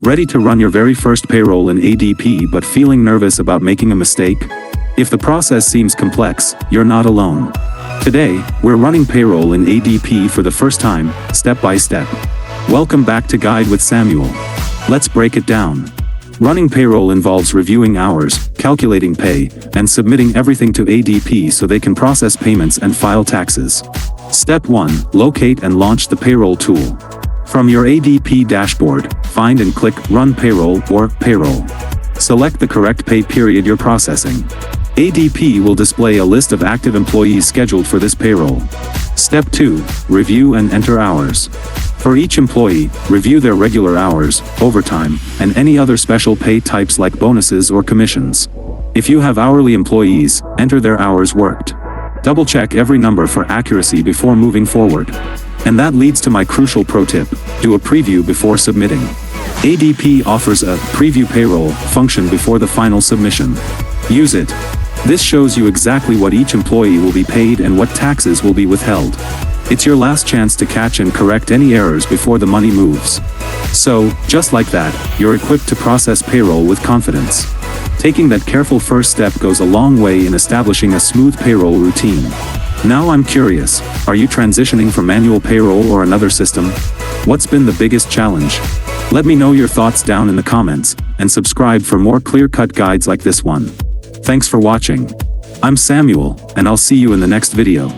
Ready to run your very first payroll in ADP but feeling nervous about making a mistake? If the process seems complex, you're not alone. Today, we're running payroll in ADP for the first time, step by step. Welcome back to Guide with Samuel. Let's break it down. Running payroll involves reviewing hours, calculating pay, and submitting everything to ADP so they can process payments and file taxes. Step 1. Locate and launch the payroll tool. From your ADP dashboard, find and click Run Payroll or Payroll. Select the correct pay period you're processing. ADP will display a list of active employees scheduled for this payroll. Step 2. Review and enter hours. For each employee, review their regular hours, overtime, and any other special pay types like bonuses or commissions. If you have hourly employees, enter their hours worked. Double-check every number for accuracy before moving forward. And that leads to my crucial pro tip: do a preview before submitting. ADP offers a Preview Payroll function before the final submission. Use it. This shows you exactly what each employee will be paid and what taxes will be withheld. It's your last chance to catch and correct any errors before the money moves. So, just like that, you're equipped to process payroll with confidence. Taking that careful first step goes a long way in establishing a smooth payroll routine. Now I'm curious, are you transitioning from manual payroll or another system? What's been the biggest challenge? Let me know your thoughts down in the comments, and subscribe for more clear-cut guides like this one. Thanks for watching. I'm Samuel, and I'll see you in the next video.